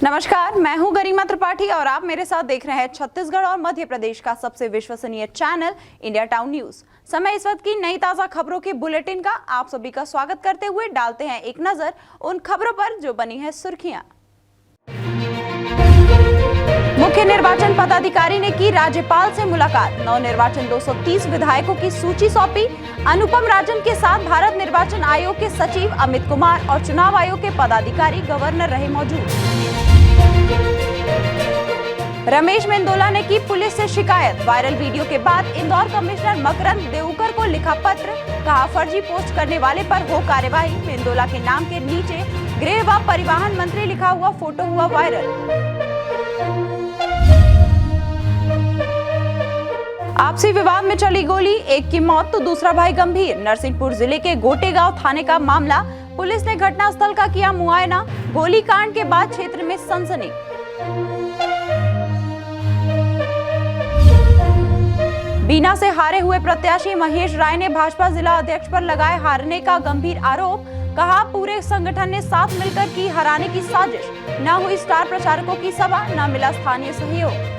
नमस्कार, मैं हूं गरिमा त्रिपाठी और आप मेरे साथ देख रहे हैं छत्तीसगढ़ और मध्य प्रदेश का सबसे विश्वसनीय चैनल इंडिया टाउन न्यूज। समय इस वक्त की नई ताजा खबरों के बुलेटिन का आप सभी का स्वागत करते हुए डालते हैं एक नजर उन खबरों पर जो बनी है सुर्खियां। मुख्य निर्वाचन पदाधिकारी ने की राज्यपाल से मुलाकात। नवनिर्वाचन 230 विधायकों की सूची सौंपी। अनुपम राजन के साथ भारत निर्वाचन आयोग के सचिव अमित कुमार और चुनाव आयोग के पदाधिकारी गवर्नर रहे मौजूद। रमेश मेंदोला ने की पुलिस से शिकायत। वायरल वीडियो के बाद इंदौर कमिश्नर मकरंद देउकर को लिखा पत्र, कहा फर्जी पोस्ट करने वाले पर हो कार्यवाही। मेंदोला के नाम के नीचे गृह व परिवहन मंत्री लिखा हुआ फोटो हुआ वायरल। आपसी विवाद में चली गोली, एक की मौत तो दूसरा भाई गंभीर। नरसिंहपुर जिले के गोटेगांव थाने का मामला, पुलिस ने घटनास्थल का किया मुआयना। गोलीकांड के बाद क्षेत्र में सनसनी। बीना से हारे हुए प्रत्याशी महेश राय ने भाजपा जिला अध्यक्ष पर लगाए हारने का गंभीर आरोप, कहा पूरे संगठन ने साथ मिलकर की हराने की साजिश। न हुई स्टार प्रचारकों की सभा, न मिला स्थानीय सहयोग।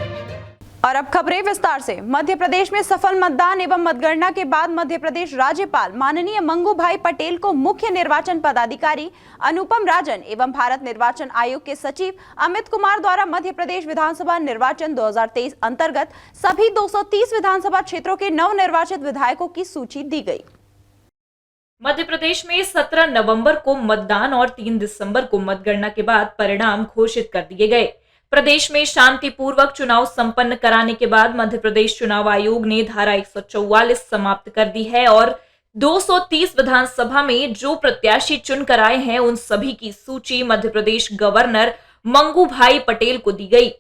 और अब खबरें विस्तार से। मध्य प्रदेश में सफल मतदान एवं मतगणना के बाद मध्य प्रदेश राज्यपाल माननीय मंगू भाई पटेल को मुख्य निर्वाचन पदाधिकारी अनुपम राजन एवं भारत निर्वाचन आयोग के सचिव अमित कुमार द्वारा मध्य प्रदेश विधानसभा निर्वाचन 2023 अंतर्गत सभी 230 विधानसभा क्षेत्रों के नवनिर्वाचित विधायकों की सूची दी गई। मध्य प्रदेश में 17 नवंबर को मतदान और 3 दिसंबर को मतगणना के बाद परिणाम घोषित कर दिए गए। प्रदेश में शांतिपूर्वक चुनाव संपन्न कराने के बाद मध्य प्रदेश चुनाव आयोग ने धारा 144 समाप्त कर दी है और 230 विधानसभा में जो प्रत्याशी चुनकर आए हैं उन सभी की सूची मध्य प्रदेश गवर्नर मंगू भाई पटेल को दी गई।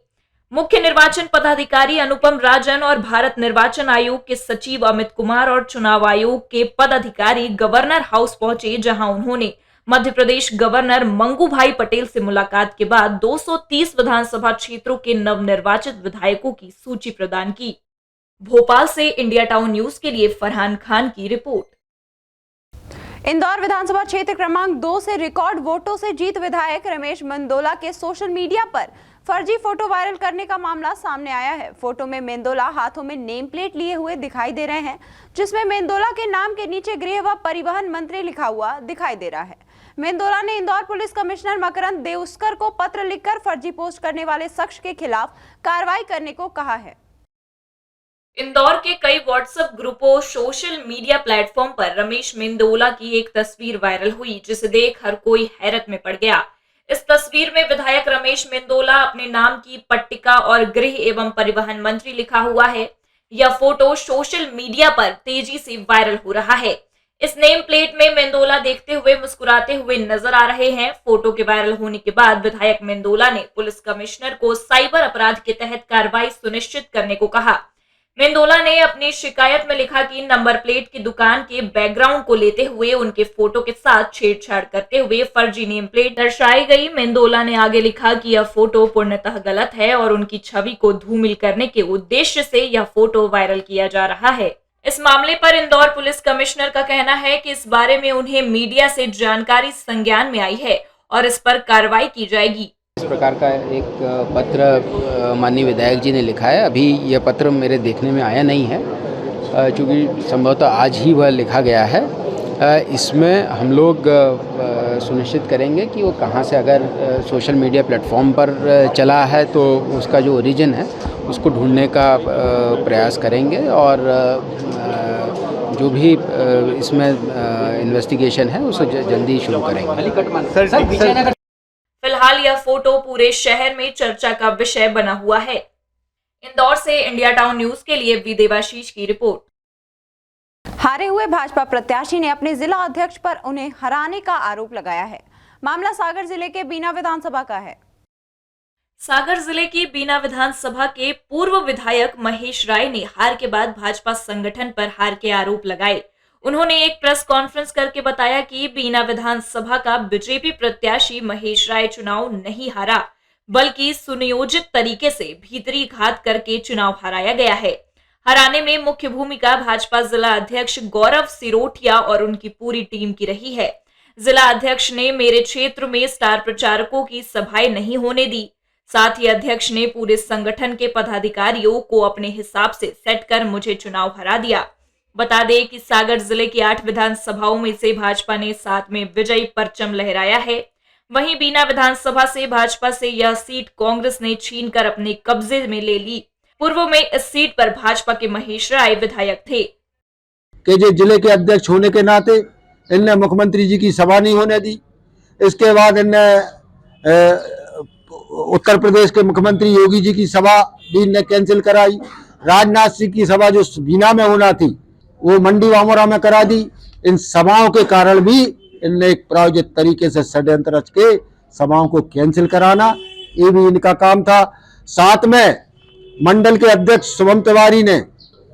मुख्य निर्वाचन पदाधिकारी अनुपम राजन और भारत निर्वाचन आयोग के सचिव अमित कुमार और चुनाव आयोग के पदाधिकारी गवर्नर हाउस पहुंचे, जहां उन्होंने मध्य प्रदेश गवर्नर मंगू भाई पटेल से मुलाकात के बाद 230 विधानसभा क्षेत्रों के नवनिर्वाचित विधायकों की सूची प्रदान की। भोपाल से इंडिया टाउन न्यूज के लिए फरहान खान की रिपोर्ट। इंदौर विधानसभा क्षेत्र क्रमांक 2 से रिकॉर्ड वोटों से जीत विधायक रमेश मेंदोला के सोशल मीडिया पर फर्जी फोटो वायरल करने का मामला सामने आया है। फोटो में मेंदोला हाथों में नेम प्लेट लिए हुए दिखाई दे रहे हैं, जिसमें मेंदोला के नाम के नीचे गृह व परिवहन मंत्री लिखा हुआ दिखाई दे रहा है। मेंदोला ने इंदौर पुलिस कमिश्नर मकरंद देउकर को पत्र लिखकर फर्जी पोस्ट करने वाले शख्स के खिलाफ कार्रवाई करने को कहा है। इंदौर के कई व्हाट्सएप ग्रुपों, सोशल मीडिया प्लेटफॉर्म पर रमेश मेंदोला की एक तस्वीर वायरल हुई, जिसे देख हर कोई हैरत में पड़ गया। इस तस्वीर में विधायक रमेश मेंदोला अपने नाम की पट्टिका और गृह एवं परिवहन मंत्री लिखा हुआ है। यह फोटो सोशल मीडिया पर तेजी से वायरल हो रहा है। इस नेम प्लेट में मेंदोला देखते हुए मुस्कुराते हुए नजर आ रहे हैं। फोटो के वायरल होने के बाद विधायक मेंदोला ने पुलिस कमिश्नर को साइबर अपराध के तहत कार्रवाई सुनिश्चित करने को कहा। मेंदोला ने अपनी शिकायत में लिखा कि नंबर प्लेट की दुकान के बैकग्राउंड को लेते हुए उनके फोटो के साथ छेड़छाड़ करते हुए फर्जी नेम प्लेट दर्शाई गई। मेंदोला ने आगे लिखा कि यह फोटो पूर्णतः गलत है और उनकी छवि को धूमिल करने के उद्देश्य से यह फोटो वायरल किया जा रहा है। इस मामले पर इंदौर पुलिस कमिश्नर का कहना है कि इस बारे में उन्हें मीडिया से जानकारी संज्ञान में आई है और इस पर कार्रवाई की जाएगी। इस प्रकार का एक पत्र माननीय विधायक जी ने लिखा है। अभी यह पत्र मेरे देखने में आया नहीं है, क्योंकि संभवतः आज ही वह लिखा गया है। इसमें हम लोग सुनिश्चित करेंगे कि वो कहाँ से, अगर सोशल मीडिया प्लेटफॉर्म पर चला है तो उसका जो ओरिजिन है उसको ढूंढने का प्रयास करेंगे और जो भी इसमें इन्वेस्टिगेशन है उसे जल्दी शुरू करेंगे। फिलहाल यह फोटो पूरे शहर में चर्चा का विषय बना हुआ है। इंदौर से इंडिया टाउन न्यूज के लिए वी देवाशीष की रिपोर्ट। हारे हुए भाजपा प्रत्याशी ने अपने जिला अध्यक्ष पर उन्हें हराने का आरोप लगाया है। मामला सागर जिले के बीना विधानसभा का है। सागर जिले की बीना विधानसभा के पूर्व विधायक महेश राय ने हार के बाद भाजपा संगठन पर हार के आरोप लगाए। उन्होंने एक प्रेस कॉन्फ्रेंस करके बताया कि बीना विधानसभा का बीजेपी प्रत्याशी महेश राय चुनाव नहीं हारा, बल्कि सुनियोजित तरीके से भीतरी घात करके चुनाव हराया गया है। हराने में मुख्य भूमिका भाजपा जिला अध्यक्ष गौरव सिरोठिया और उनकी पूरी टीम की रही है। जिला अध्यक्ष ने मेरे क्षेत्र में स्टार प्रचारकों की सभाएं नहीं होने दी। साथ ही अध्यक्ष ने पूरे संगठन के पदाधिकारियों को अपने हिसाब से सेट कर मुझे चुनाव हरा दिया। बता दें कि सागर जिले की 8 विधानसभाओं में से भाजपा ने 7 में विजयी परचम लहराया है। वहीं बीना विधानसभा से भाजपा से यह सीट कांग्रेस ने छीनकर अपने कब्जे में ले ली। पूर्व में इस सीट पर भाजपा के महेश राय विधायक थे। कि जो जिले के अध्यक्ष होने के नाते इनने मुख्यमंत्री जी की सभा नहीं होने दी। इसके बाद इनने उत्तर प्रदेश के मुख्यमंत्री योगी जी की सभा भी इनने कैंसिल कराई। राजनाथ सिंह की सभा जो बीना में होना थी वो मंडी वामोरा में करा दी। इन सभाओं के कारण भी इनने एक प्रायोजित तरीके से षड्यंत्र रच के सभाओं को कैंसिल कराना, ये भी इनका काम था। साथ में मंडल के अध्यक्ष शुभम तिवारी ने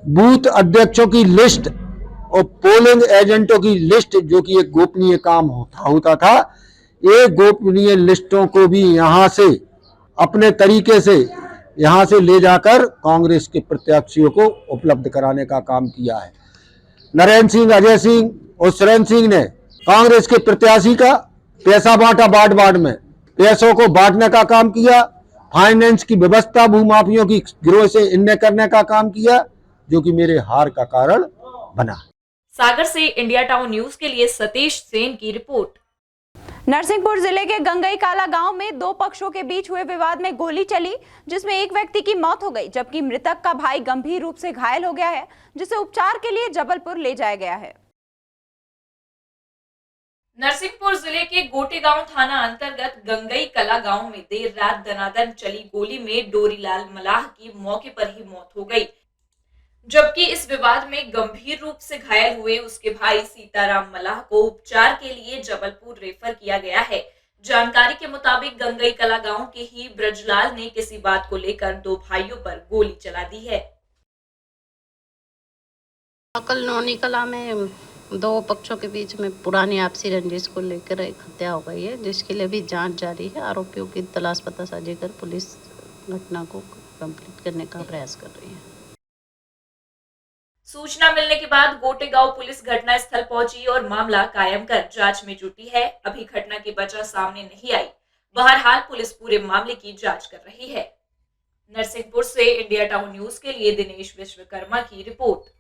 बूथ अध्यक्षों की लिस्ट और पोलिंग एजेंटों की लिस्ट, जो कि एक गोपनीय काम होता था, ये गोपनीय लिस्टों को भी यहाँ से अपने तरीके से यहाँ से ले जाकर कांग्रेस के प्रत्याशियों को उपलब्ध कराने का काम किया है। नरेंद्र सिंह, अजय सिंह और सुरेंद्र सिंह ने कांग्रेस के प्रत्याशी का पैसा बांटा, बांट में पैसों को बांटने का काम किया। फाइनेंस की व्यवस्था भूमाफियों की गिरोह से इनने करने का काम किया, जो कि मेरे हार का कारण बना। सागर से इंडिया टाउन न्यूज के लिए सतीश सेन की रिपोर्ट। नरसिंहपुर जिले के गंगई काला गांव में 2 पक्षों के बीच हुए विवाद में गोली चली, जिसमें एक व्यक्ति की मौत हो गई, जबकि मृतक का भाई गंभीर रूप से घायल हो गया है, जिसे उपचार के लिए जबलपुर ले जाया गया है। नरसिंहपुर जिले के गोटेगांव थाना अंतर्गत गंगई कला गांव में देर रात दनादन चली गोली में डोरीलाल मलाह की मौके पर ही मौत हो गई, जबकि इस विवाद में गंभीर रूप से घायल हुए उसके भाई सीताराम मलाह को उपचार के लिए जबलपुर रेफर किया गया है। जानकारी के मुताबिक गंगई कला गांव के ही ब्रजलाल ने किसी बात को लेकर 2 भाइयों पर गोली चला दी है। कल नौनी कला में 2 पक्षों के बीच में पुरानी आपसी रंजिश को लेकर एक हत्या हो गई है, जिसके लिए भी जांच जारी है। आरोपियों की तलाश पतासाजी कर पुलिस घटना को कंप्लीट करने का प्रयास कर रही है। सूचना मिलने के बाद गोटेगांव पुलिस घटना स्थल पहुंची और मामला कायम कर जांच में जुटी है। अभी घटना की वजह सामने नहीं आई। बहरहाल पुलिस पूरे मामले की जांच कर रही है। नरसिंहपुर से इंडिया टाउन न्यूज के लिए दिनेश विश्वकर्मा की रिपोर्ट।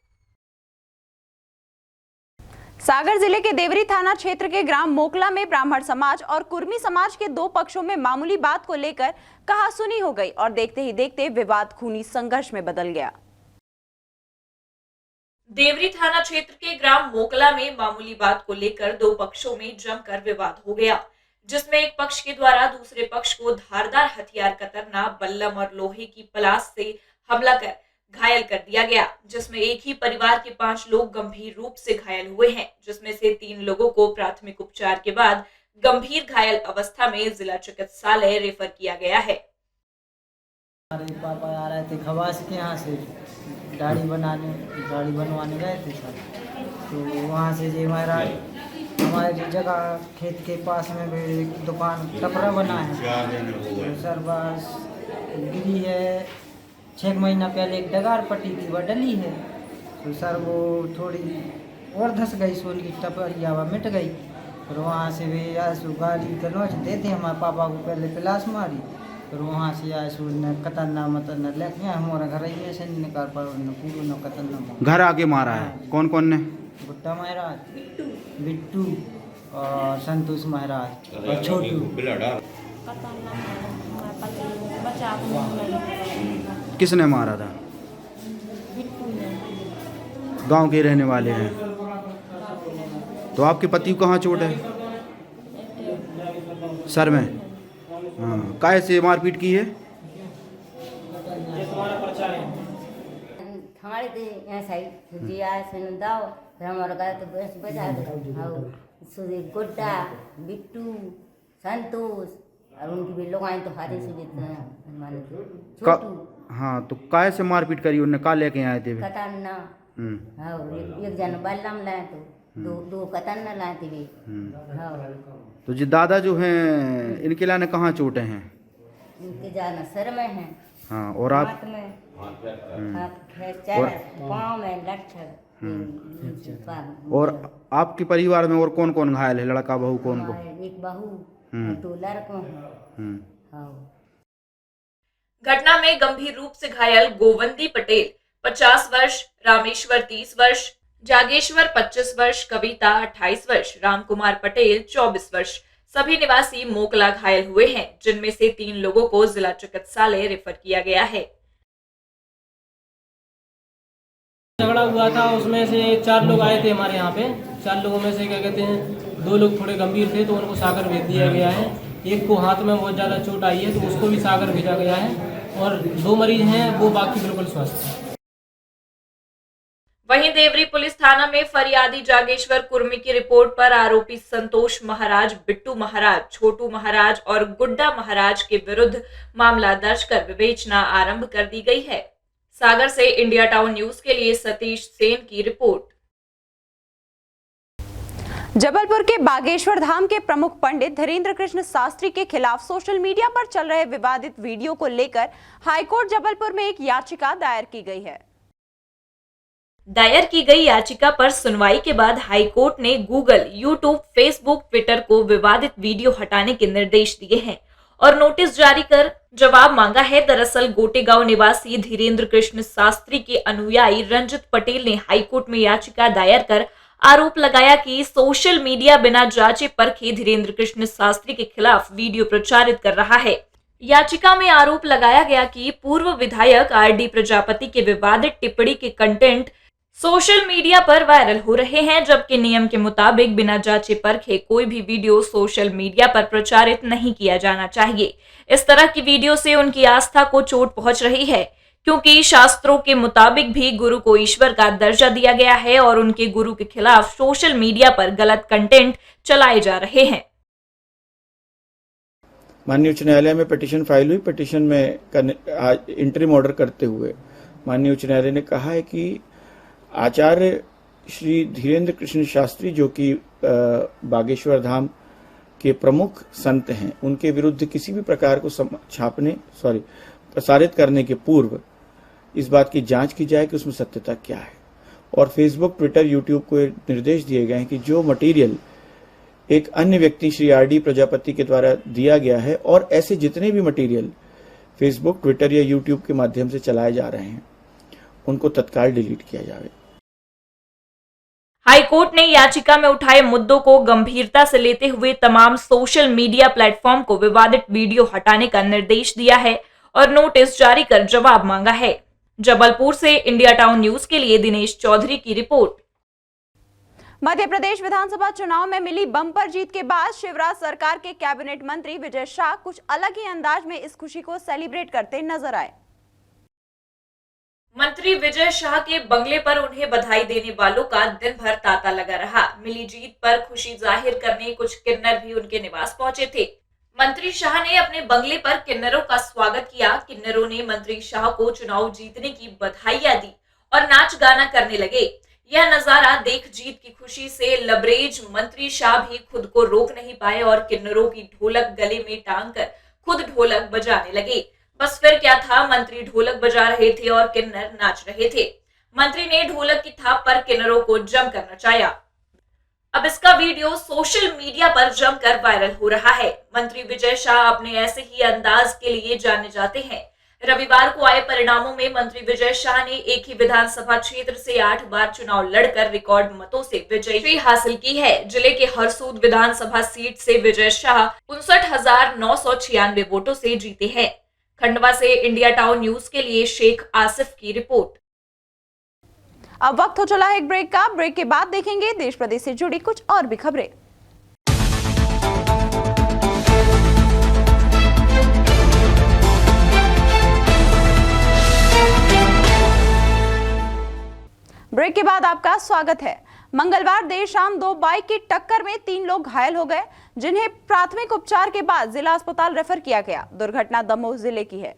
सागर जिले के देवरी थाना क्षेत्र के ग्राम मोकला में ब्राह्मण समाज और कुर्मी समाज के 2 पक्षों में मामूली बात को लेकर कहासुनी हो गई और देखते ही देखते विवाद खूनी संघर्ष में बदल गया। देवरी थाना क्षेत्र के ग्राम मोकला में मामूली बात को लेकर 2 पक्षों में जमकर विवाद हो गया, जिसमें एक पक्ष के द्वारा दूसरे पक्ष को धारदार हथियार कतरना, बल्लम और लोहे की पलास से हमला कर घायल कर दिया गया, जिसमें एक ही परिवार के 5 लोग गंभीर रूप से घायल हुए हैं, जिसमें से 3 लोगों को प्राथमिक उपचार के बाद गंभीर घायल अवस्था में जिला चिकित्सालय रेफर किया गया है। हमारे पापा आ रहे थे खवास के यहाँ से गाड़ी बनवाने गए थे सर। तो वहाँ से जी हमारी जगह खेत के पास में भी एक दुकान टपरा बना है, तो सर बस गिरी है। 6 महीना पहले एक डगार पट्टी थी, वह डली है, तो सर वो थोड़ी और धस गई, सोल की टपरिया वह मिट गई। फिर वहाँ से भी आसू गाड़ी का नोच देते हमारे पापा को पहले पिलास मारी, फिर वहाँ से आसू ने कतरना मतरना लेके हमारा घर ही से निकाल पर पूरा न कतरना घर आगे मारा है। कौन कौन ने? गुट्टा महाराज, बिट्टू और संतोष महाराज और छोटू। किसने मारा था? गांव के रहने वाले हैं। तो आपके पति को कहाँ चोट है? सर में। हाँ, काहे से मारपीट की है? हमारे थे यहाँ साइड जी आए से दाव, फिर हमारा गए तो बस बजा दो। सुधी गुड्डा, बिट्टू, संतोष और उनकी भी लोग आए तो हाथे से माने छोटू। हाँ, तो काहे से मारपीट करी? उन्हें का लेके आए थे? कतरना। हाँ, एक जन बल्लम लाए तो दो कतरना लाए थे भी। हाँ। तो जी दादा जो हैं इनके लाने कहाँ चोटें हैं? इनके जाना सर में है। हाँ, और आप? हाथ में चल, पाँव में लठ। और आपके परिवार में और कौन कौन घायल है? लड़का बहू कौन को? एक बहू और 2 लड़कों हैं। हाँ। घटना में गंभीर रूप से घायल गोवंदी पटेल 50 वर्ष, रामेश्वर 30 वर्ष, जागेश्वर 25 वर्ष, कविता 28 वर्ष, रामकुमार पटेल 24 वर्ष सभी निवासी मोकला घायल हुए हैं, जिनमें से 3 लोगों को जिला चिकित्सालय रेफर किया गया है। झगड़ा हुआ था, उसमें से 4 लोग आए थे हमारे यहाँ पे। 4 लोगों में से क्या कहते हैं 2 लोग थोड़े गंभीर थे, तो उनको सागर भेज दिया गया है। एक को हाथ में बहुत ज़्यादा चोट आई है, तो उसको भी सागर भेजा गया है। और 2 मरीज हैं, वो बाकी बिल्कुल स्वस्थ हैं। वहीं देवरी पुलिस थाना में फरियादी जागेश्वर कुर्मी की रिपोर्ट पर आरोपी संतोष महाराज, बिट्टू महाराज, छोटू महाराज और गुड्डा महाराज के विरुद्ध मामला दर्ज कर विवेचना आरंभ कर दी गई है। सागर से इंडिया टाउन न्यूज के लिए सतीश सेन की रिपोर्ट। जबलपुर के बागेश्वर धाम के प्रमुख पंडित धीरेन्द्र कृष्ण शास्त्री के खिलाफ सोशल मीडिया पर चल रहे विवादित वीडियो को लेकर हाईकोर्ट जबलपुर में एक याचिका दायर की गई है। दायर की गई याचिका पर सुनवाई के बाद हाईकोर्ट ने गूगल, यूट्यूब, फेसबुक, ट्विटर को विवादित वीडियो हटाने के निर्देश दिए हैं और नोटिस जारी कर जवाब मांगा है। दरअसल गोटेगांव निवासी धीरेन्द्र कृष्ण शास्त्री के अनुयायी रंजित पटेल ने हाईकोर्ट में याचिका दायर कर आरोप लगाया कि सोशल मीडिया बिना जांचे परखे धीरेन्द्र कृष्ण शास्त्री के खिलाफ वीडियो प्रचारित कर रहा है। याचिका में आरोप लगाया गया कि पूर्व विधायक आरडी प्रजापति के विवादित टिप्पणी के कंटेंट सोशल मीडिया पर वायरल हो रहे हैं, जबकि नियम के मुताबिक बिना जांचे परखे कोई भी वीडियो सोशल मीडिया पर प्रचारित नहीं किया जाना चाहिए। इस तरह की वीडियो से उनकी आस्था को चोट पहुंच रही है, क्योंकि शास्त्रों के मुताबिक भी गुरु को ईश्वर का दर्जा दिया गया है और उनके गुरु के खिलाफ सोशल मीडिया पर गलत कंटेंट चलाए जा रहे हैं। माननीय उच्च न्यायालय में पिटीशन फाइल हुई। पिटीशन में इंटरिम ऑर्डर करते हुए माननीय उच्च न्यायालय ने कहा है कि आचार्य श्री धीरेन्द्र कृष्ण शास्त्री, जो कि बागेश्वर धाम के प्रमुख संत हैं, उनके विरुद्ध किसी भी प्रकार को प्रसारित करने के पूर्व इस बात की जांच की जाए कि उसमें सत्यता क्या है। और फेसबुक, ट्विटर, यूट्यूब को निर्देश दिए गए हैं कि जो मटेरियल एक अन्य व्यक्ति श्री आरडी प्रजापति के द्वारा दिया गया है और ऐसे जितने भी मटेरियल फेसबुक, ट्विटर या यूट्यूब के माध्यम से चलाए जा रहे हैं, उनको तत्काल डिलीट किया जाए। हाईकोर्ट ने याचिका में उठाए मुद्दों को गंभीरता से लेते हुए तमाम सोशल मीडिया प्लेटफॉर्म को विवादित वीडियो हटाने का निर्देश दिया है और नोटिस जारी कर जवाब मांगा है। जबलपुर से इंडिया टाउन न्यूज के लिए दिनेश चौधरी की रिपोर्ट। मध्य प्रदेश विधानसभा चुनाव में मिली बम्पर जीत के बाद शिवराज सरकार के कैबिनेट मंत्री विजय शाह कुछ अलग ही अंदाज में इस खुशी को सेलिब्रेट करते नजर आए। मंत्री विजय शाह के बंगले पर उन्हें बधाई देने वालों का दिन भर तांता लगा रहा। मिली जीत पर खुशी जाहिर करने कुछ किन्नर भी उनके निवास पहुंचे थे। मंत्री शाह ने अपने बंगले पर किन्नरों का स्वागत किया। किन्नरों ने मंत्री शाह को चुनाव जीतने की बधाइयां दी और नाच गाना करने लगे। यह नजारा देख जीत की खुशी से लबरेज मंत्री शाह भी खुद को रोक नहीं पाए और किन्नरों की ढोलक गले में टांग कर खुद ढोलक बजाने लगे। बस फिर क्या था, मंत्री ढोलक बजा रहे थे और किन्नर नाच रहे थे। मंत्री ने ढोलक की थाप पर किन्नरों को जमकर नचाया। अब इसका वीडियो सोशल मीडिया पर जमकर वायरल हो रहा है। मंत्री विजय शाह अपने ऐसे ही अंदाज के लिए जाने जाते हैं। रविवार को आए परिणामों में मंत्री विजय शाह ने एक ही विधानसभा क्षेत्र से 8 बार चुनाव लड़कर रिकॉर्ड मतों से विजयी हासिल की है। जिले के हरसूद विधानसभा सीट से विजय शाह 59,996 वोटों से जीते हैं। खंडवा से इंडिया टाउन न्यूज के लिए शेख आसिफ की रिपोर्ट। अब वक्त हो चला है एक ब्रेक का। ब्रेक के बाद देखेंगे देश प्रदेश से जुड़ी कुछ और भी खबरें। ब्रेक के बाद आपका स्वागत है। मंगलवार देर शाम 2 बाइक की टक्कर में 3 लोग घायल हो गए, जिन्हें प्राथमिक उपचार के बाद जिला अस्पताल रेफर किया गया। दुर्घटना दमोह जिले की है।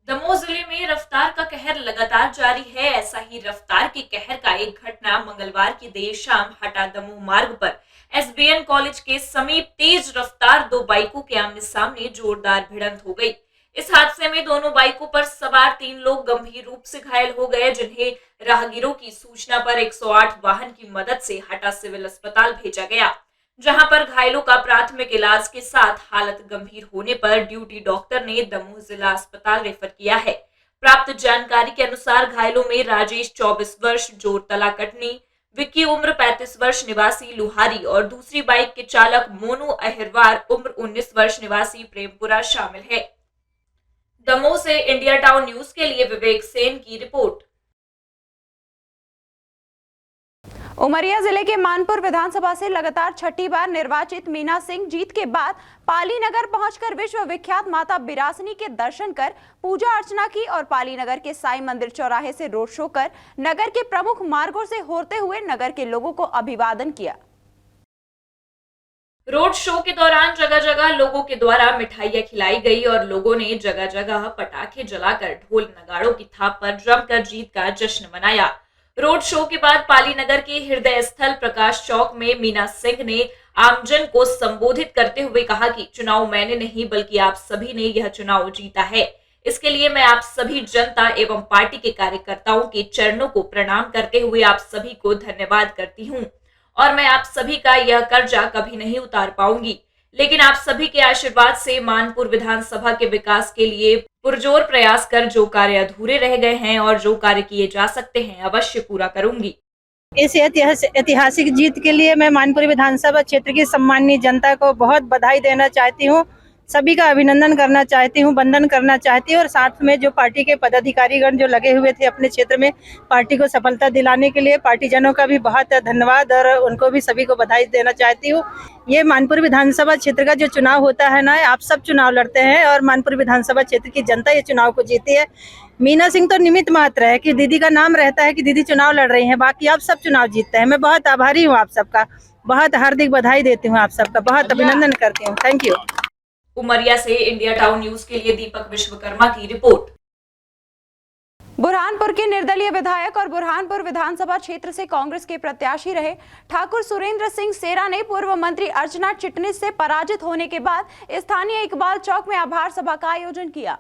दमोह जिले में रफ्तार का कहर लगातार जारी है। ऐसा ही रफ्तार के कहर का एक घटना मंगलवार की देर शाम हटा दमोह मार्ग पर एसबीएन कॉलेज के समीप तेज रफ्तार दो बाइकों के आमने सामने जोरदार भिड़ंत हो गई। इस हादसे में दोनों बाइकों पर सवार 3 लोग गंभीर रूप से घायल हो गए, जिन्हें राहगीरों की सूचना पर 108 वाहन की मदद से हटा सिविल अस्पताल भेजा गया, जहां पर घायलों का प्राथमिक इलाज के साथ हालत गंभीर होने पर ड्यूटी डॉक्टर ने दमोह जिला अस्पताल रेफर किया है। प्राप्त जानकारी के अनुसार घायलों में राजेश 24 वर्ष जोरतला कटनी, विक्की उम्र 35 वर्ष निवासी लुहारी और दूसरी बाइक के चालक मोनू अहिरवार उम्र 19 वर्ष निवासी प्रेमपुरा शामिल है। दमोह से इंडिया टाउन न्यूज के लिए विवेक सेन की रिपोर्ट। उमरिया जिले के मानपुर विधानसभा से लगातार छठी बार निर्वाचित मीना सिंह जीत के बाद पाली नगर पहुंचकर विश्व विख्यात माता बिरासनी के दर्शन कर पूजा अर्चना की और पाली नगर के साईं मंदिर चौराहे से रोड शो कर नगर के प्रमुख मार्गों से होते हुए नगर के लोगों को अभिवादन किया। रोड शो के दौरान जगह जगह लोगों के द्वारा मिठाइयां खिलाई गई और लोगों ने जगह जगह पटाखे जलाकर ढोल नगाड़ों की थाप पर जमकर जीत का जश्न मनाया। रोड शो के बाद पाली नगर के हृदय स्थल प्रकाश चौक में मीना सिंह ने आमजन को संबोधित करते हुए कहा कि चुनाव मैंने नहीं बल्कि आप सभी ने यह चुनाव जीता है। इसके लिए मैं आप सभी जनता एवं पार्टी के कार्यकर्ताओं के चरणों को प्रणाम करते हुए आप सभी को धन्यवाद करती हूँ और मैं आप सभी का यह कर्जा कभी नहीं उतार पाऊंगी, लेकिन आप सभी के आशीर्वाद से मानपुर विधानसभा के विकास के लिए पुरजोर प्रयास कर जो कार्य अधूरे रह गए हैं और जो कार्य किए जा सकते हैं अवश्य पूरा करूंगी। इस ऐतिहासिक जीत के लिए मैं मानपुर विधानसभा क्षेत्र की सम्माननीय जनता को बहुत बधाई देना चाहती हूँ, सभी का अभिनंदन करना चाहती हूँ, वंदन करना चाहती हूँ और साथ में जो पार्टी के पदाधिकारीगण जो लगे हुए थे अपने क्षेत्र में पार्टी को सफलता दिलाने के लिए पार्टी जनों का भी बहुत धन्यवाद और उनको भी सभी को बधाई देना चाहती हूँ। ये मानपुर विधानसभा क्षेत्र का जो चुनाव होता है ना, आप सब चुनाव लड़ते हैं और मानपुर विधानसभा क्षेत्र की जनता ये चुनाव को जीती है। मीना सिंह तो निमित्त मात्र है कि दीदी का नाम रहता है कि दीदी चुनाव लड़ रही हैं, बाकी आप सब चुनाव जीतते हैं। मैं बहुत आभारी हूँ आप सबका, बहुत हार्दिक बधाई देती हूँ आप सबका, बहुत अभिनंदन करती हूँ। Thank you. उमरिया से इंडिया टाउन न्यूज के लिए दीपक विश्वकर्मा की रिपोर्ट। बुरहानपुर के निर्दलीय विधायक और बुरहानपुर विधानसभा क्षेत्र से कांग्रेस के प्रत्याशी रहे ठाकुर सुरेंद्र सिंह शेरा ने पूर्व मंत्री अर्चना चिटनिस से पराजित होने के बाद स्थानीय इकबाल चौक में आभार सभा का आयोजन किया।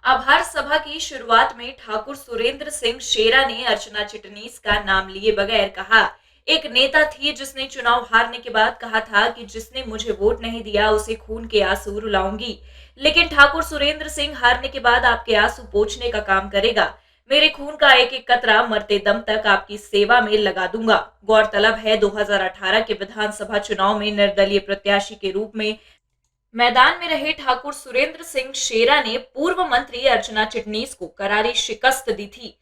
आभार सभा की शुरुआत में ठाकुर सुरेंद्र सिंह शेरा ने अर्चना चिटनिस का नाम लिए बगैर कहा, एक नेता थी जिसने चुनाव हारने के बाद कहा था कि जिसने मुझे वोट नहीं दिया उसे खून के आंसू रुलाऊंगी, लेकिन ठाकुर सुरेंद्र सिंह हारने के बाद आपके आंसू पोंछने का काम करेगा। मेरे खून का एक एक कतरा मरते दम तक आपकी सेवा में लगा दूंगा। गौरतलब है 2018 के विधानसभा चुनाव में निर्दलीय प्रत्याशी के रूप में मैदान में रहे ठाकुर सुरेंद्र सिंह शेरा ने पूर्व मंत्री अर्चना चिटनिस को करारी शिकस्त दी थी।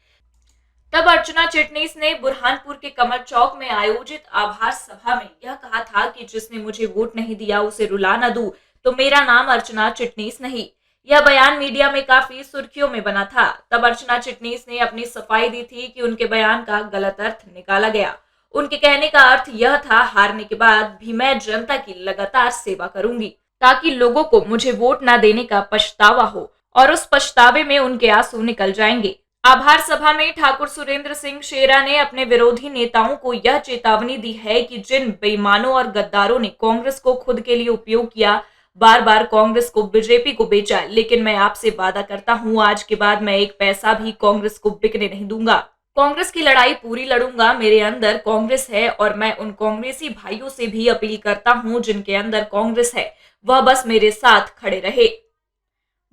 तब अर्चना चिटनिस ने बुरहानपुर के कमल चौक में आयोजित आभार सभा में यह कहा था कि जिसने मुझे वोट नहीं दिया उसे रुला न दूं, तो मेरा नाम अर्चना चिटनिस नहीं। यह बयान मीडिया में काफी सुर्खियों में बना था। तब अर्चना चिटनिस ने अपनी सफाई दी थी कि उनके बयान का गलत अर्थ निकाला गया। उनके कहने का अर्थ यह था, हारने के बाद भी मैं जनता की लगातार सेवा करूंगी ताकि लोगों को मुझे वोट न देने का पछतावा हो और उस पछतावे में उनके आंसू निकल जाएंगे। आभार सभा में ठाकुर सुरेंद्र सिंह शेरा ने अपने विरोधी नेताओं को यह चेतावनी दी है कि जिन बेईमानों और गद्दारों ने कांग्रेस को खुद के लिए उपयोग किया, बार बार कांग्रेस को बीजेपी को बेचा, लेकिन मैं आपसे वादा करता हूं आज के बाद मैं एक पैसा भी कांग्रेस को बिकने नहीं दूंगा। कांग्रेस की लड़ाई पूरी लड़ूंगा। मेरे अंदर कांग्रेस है और मैं उन कांग्रेसी भाइयों से भी अपील करता हूं जिनके अंदर कांग्रेस है, वह बस मेरे साथ खड़े रहे।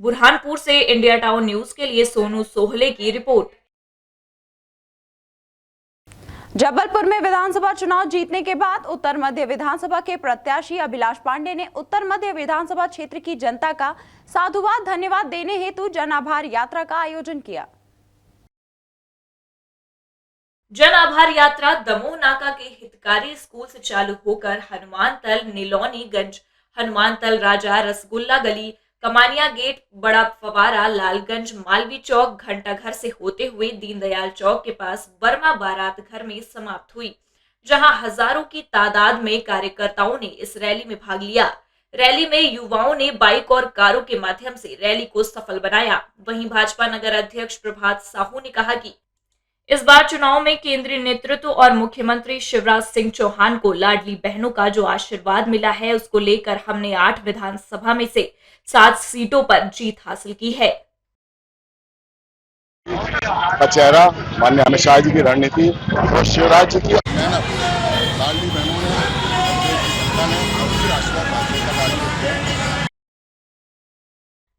बुरहानपुर से इंडिया टाउन न्यूज के लिए सोनू सोहले की रिपोर्ट। जबलपुर में विधानसभा चुनाव जीतने के बाद उत्तर मध्य विधानसभा के प्रत्याशी अभिलाष पांडे ने उत्तर मध्य विधानसभा क्षेत्र की जनता का साधुवाद धन्यवाद देने हेतु जन आभार यात्रा का आयोजन किया। जन आभार यात्रा दमोह नाका के हितकारी स्कूल से चालू होकर हनुमानतल, नीलौनीगंज, हनुमानतल राजा, रसगुल्ला गली, कमानिया गेट, बड़ा फवारा, लालगंज, मालवी चौक, घंटा घर से होते हुए दीनदयाल चौक के पास वर्मा बारात घर में समाप्त हुई, जहां हजारों की तादाद में कार्यकर्ताओं ने इस रैली में भाग लिया। रैली में युवाओं ने बाइक और कारों के माध्यम से रैली को सफल बनाया। वहीं भाजपा नगर अध्यक्ष प्रभात साहू ने कहा कि इस बार चुनाव में केंद्रीय नेतृत्व और मुख्यमंत्री शिवराज सिंह चौहान को लाडली बहनों का जो आशीर्वाद मिला है, उसको लेकर हमने 8 विधानसभा में से 7 सीटों पर जीत हासिल की है। का चेहरा माननीय अमित शाह जी की रणनीति और शिवराज जी की मेहनत, लाडली बहनों ने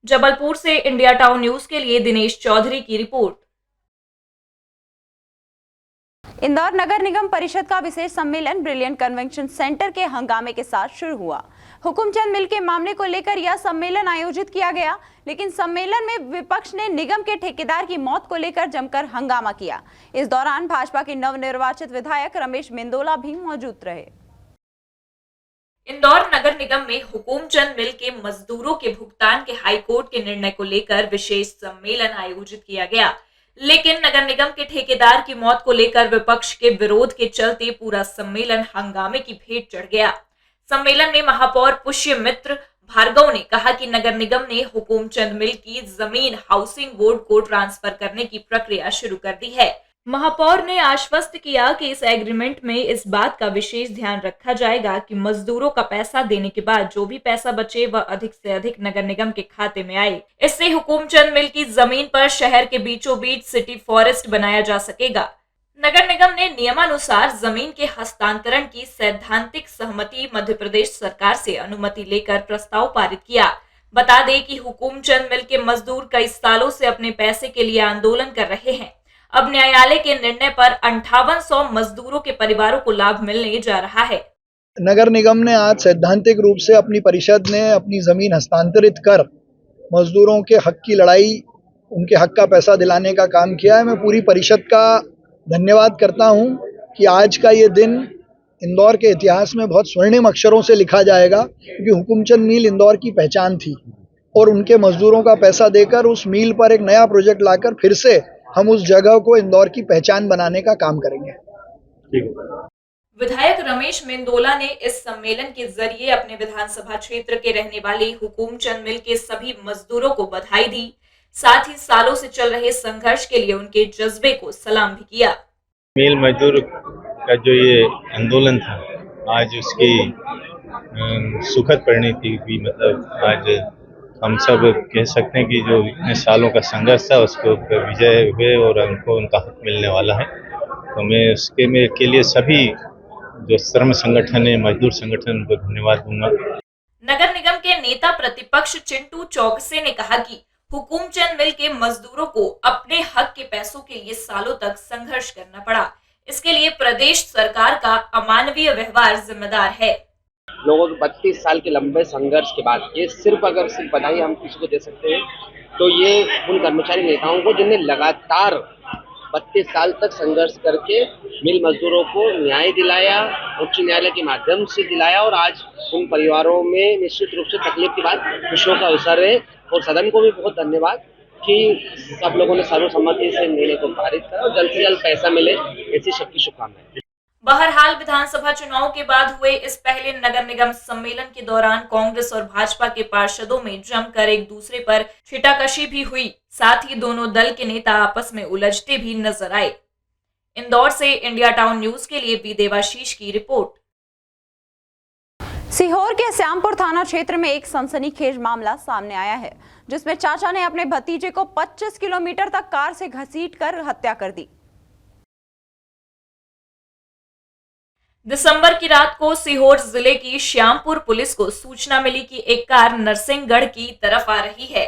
जबलपुर से इंडिया टाउन न्यूज के लिए दिनेश चौधरी की रिपोर्ट। इंदौर नगर निगम परिषद का विशेष सम्मेलन ब्रिलियंट कन्वेंशन सेंटर के हंगामे के साथ शुरू हुआ। हुकुमचंद मिल के मामले को लेकर यह सम्मेलन आयोजित किया गया, लेकिन सम्मेलन में विपक्ष ने निगम के ठेकेदार की मौत को लेकर जमकर हंगामा किया। इस दौरान भाजपा के नवनिर्वाचित विधायक रमेश मेंदोला भी मौजूद रहे। इंदौर नगर निगम में हुकुमचंद मिल के मजदूरों के भुगतान के हाईकोर्ट के निर्णय को लेकर विशेष सम्मेलन आयोजित किया गया, लेकिन नगर निगम के ठेकेदार की मौत को लेकर विपक्ष के विरोध के चलते पूरा सम्मेलन हंगामे की भेंट चढ़ गया। सम्मेलन में महापौर पुष्यमित्र भार्गव ने कहा कि नगर निगम ने हुकुमचंद मिल की जमीन हाउसिंग बोर्ड को ट्रांसफर करने की प्रक्रिया शुरू कर दी है। महापौर ने आश्वस्त किया कि इस एग्रीमेंट में इस बात का विशेष ध्यान रखा जाएगा कि मजदूरों का पैसा देने के बाद जो भी पैसा बचे वह अधिक से अधिक नगर निगम के खाते में आए। इससे हुकुमचंद मिल की जमीन पर शहर के बीचों बीच सिटी फॉरेस्ट बनाया जा सकेगा। नगर निगम ने नियमानुसार जमीन के हस्तांतरण की सैद्धांतिक सहमति मध्य प्रदेश सरकार से अनुमति लेकर प्रस्ताव पारित किया। बता दें कि हुकुमचंद मिल के मजदूर कई सालों से अपने पैसे के लिए आंदोलन कर रहे हैं। अब न्यायालय के निर्णय पर 5800 मजदूरों के परिवारों को लाभ मिलने जा रहा है। नगर निगम ने आज सैद्धांतिक रूप से अपनी परिषद ने अपनी जमीन हस्तांतरित कर मजदूरों के हक की लड़ाई, उनके हक का पैसा दिलाने का काम किया है। मैं पूरी परिषद का धन्यवाद करता हूं कि आज का ये दिन इंदौर के इतिहास में बहुत स्वर्णिम अक्षरों से लिखा जाएगा, क्योंकि हुकुमचंद मिल इंदौर की पहचान थी और उनके मजदूरों का पैसा देकर उस मिल पर एक नया प्रोजेक्ट लाकर फिर से हम उस जगह को इंदौर की पहचान बनाने का काम करेंगे। विधायक रमेश मेंदोला ने इस सम्मेलन के जरिए अपने विधानसभा क्षेत्र के रहने वाले हुकुमचंद मिल के सभी मजदूरों को बधाई दी, साथ ही सालों से चल रहे संघर्ष के लिए उनके जज्बे को सलाम भी किया। मिल मजदूर का जो ये आंदोलन था, आज उसकी सुखद परिणति हुई। मतलब आज हम सब कह सकते हैं कि जो इतने सालों का संघर्ष था उसको विजय हुए और उनको उनका हक मिलने वाला है। तो मैं उसके में के लिए सभी जो श्रम संगठन है, मजदूर संगठन, उनको धन्यवाद दूंगा। नगर निगम के नेता प्रतिपक्ष चिंटू चौकसे ने कहा कि हुकुमचंद मिल के मजदूरों को अपने हक के पैसों के लिए सालों तक संघर्ष करना पड़ा। इसके लिए प्रदेश सरकार का अमानवीय व्यवहार जिम्मेदार है। लोगों के 32 साल के लंबे संघर्ष के बाद ये सिर्फ बधाई हम किसी को दे सकते हैं तो ये उन कर्मचारी नेताओं को जिन्हें लगातार 32 साल तक संघर्ष करके मिल मजदूरों को न्याय दिलाया, उच्च न्यायालय के माध्यम से दिलाया, और आज उन परिवारों में निश्चित रूप से तकलीफ की बात खुशियों का अवसर है। और सदन को भी बहुत धन्यवाद कि सब लोगों ने सर्वसम्मति से निर्णय को पारित करा और जल्द से जल्द पैसा मिले, ऐसी सबकी शुभकामनाएं। बहरहाल विधानसभा चुनाव के बाद हुए इस पहले नगर निगम सम्मेलन के दौरान कांग्रेस और भाजपा के पार्षदों में जमकर एक दूसरे पर छिटाकशी भी हुई। साथ ही दोनों दल के नेता आपस में उलझते भी नजर आए। इंदौर से इंडिया टाउन न्यूज के लिए बी देवाशीष की रिपोर्ट। सीहोर के श्यामपुर थाना क्षेत्र में एक सनसनीखेज मामला सामने आया है, जिसमें चाचा ने अपने भतीजे को 25 किलोमीटर तक कार से घसीटकर हत्या कर दी। दिसंबर की रात को सीहोर जिले की श्यामपुर पुलिस को सूचना मिली कि एक कार नरसिंहगढ़ की तरफ आ रही है,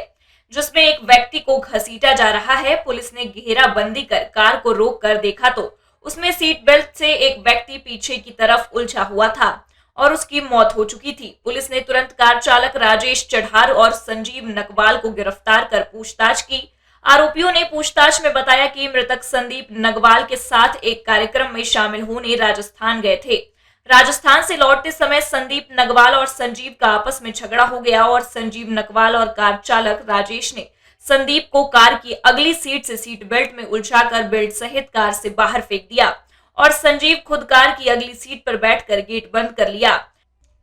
जिसमें एक व्यक्ति को घसीटा जा रहा है। पुलिस ने घेराबंदी कर कार को रोक कर देखा तो उसमें सीट बेल्ट से एक व्यक्ति पीछे की तरफ उलझा हुआ था और उसकी मौत हो चुकी थी। पुलिस ने तुरंत कार चालक राजेश चढ़ार और संजीव नकवाल को गिरफ्तार कर पूछताछ की। आरोपियों ने पूछताछ में बताया कि मृतक संदीप नगवाल के साथ एक कार्यक्रम में शामिल होने राजस्थान गए थे। राजस्थान से लौटते समय संदीप नगवाल और संजीव का आपस में झगड़ा हो गया और संजीव नगवाल और कार चालक राजेश ने संदीप को कार की अगली सीट से सीट बेल्ट में उलझाकर बेल्ट सहित कार से बाहर फेंक दिया और संजीव खुद कार की अगली सीट पर बैठकर गेट बंद कर लिया।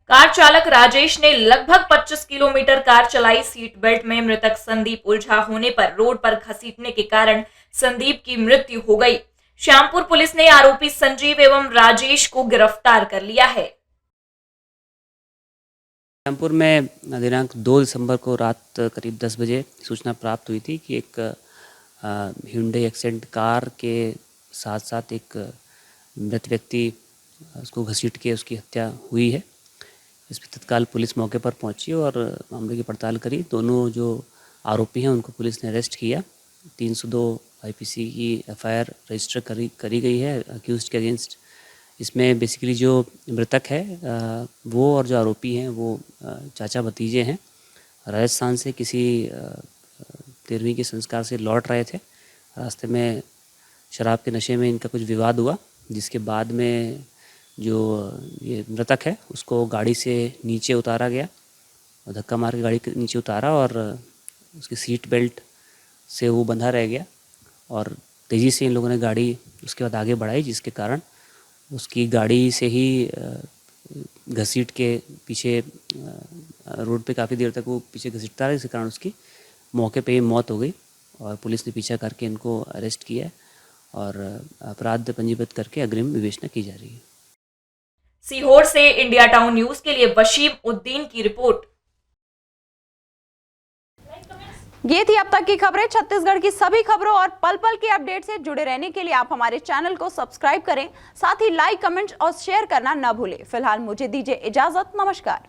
कार चालक राजेश ने लगभग 25 किलोमीटर कार चलाई। सीट बेल्ट में मृतक संदीप उलझा होने पर रोड पर घसीटने के कारण संदीप की मृत्यु हो गई। श्यामपुर पुलिस ने आरोपी संजीव एवं राजेश को गिरफ्तार कर लिया है। श्यामपुर में दिनांक 2 दिसंबर को रात करीब 10 बजे सूचना प्राप्त हुई थी कि एक hyundai एक्सेंट कार के साथ साथ एक मृत व्यक्ति उसको घसीट के उसकी हत्या हुई है। इस पर तत्काल पुलिस मौके पर पहुंची और मामले की पड़ताल करी। दोनों जो आरोपी हैं उनको पुलिस ने अरेस्ट किया। 302 IPC की FIR रजिस्टर करी गई है अक्यूज्ड के अगेंस्ट। इसमें बेसिकली जो मृतक है वो और जो आरोपी हैं वो चाचा भतीजे हैं। राजस्थान से किसी 13वीं के संस्कार से लौट रहे थे। रास्ते में शराब के नशे में इनका कुछ विवाद हुआ, जिसके बाद में जो ये मृतक है उसको गाड़ी से नीचे उतारा गया और धक्का मार के गाड़ी के नीचे उतारा और उसकी सीट बेल्ट से वो बंधा रह गया और तेज़ी से इन लोगों ने गाड़ी उसके बाद आगे बढ़ाई, जिसके कारण उसकी गाड़ी से ही घसीट के पीछे रोड पे काफ़ी देर तक वो पीछे घसीटता रहा, जिसके कारण उसकी मौके पे ही मौत हो गई और पुलिस ने पीछा करके इनको अरेस्ट किया है और अपराध पंजीबद्ध करके अग्रिम विवेचना की जा रही है। सीहोर से इंडिया टाउन न्यूज के लिए वशीम उद्दीन की रिपोर्ट। ये थी अब तक की खबरें। छत्तीसगढ़ की सभी खबरों और पल पल की अपडेट से जुड़े रहने के लिए आप हमारे चैनल को सब्सक्राइब करें, साथ ही लाइक, कमेंट और शेयर करना न भूलें। फिलहाल मुझे दीजिए इजाजत। नमस्कार।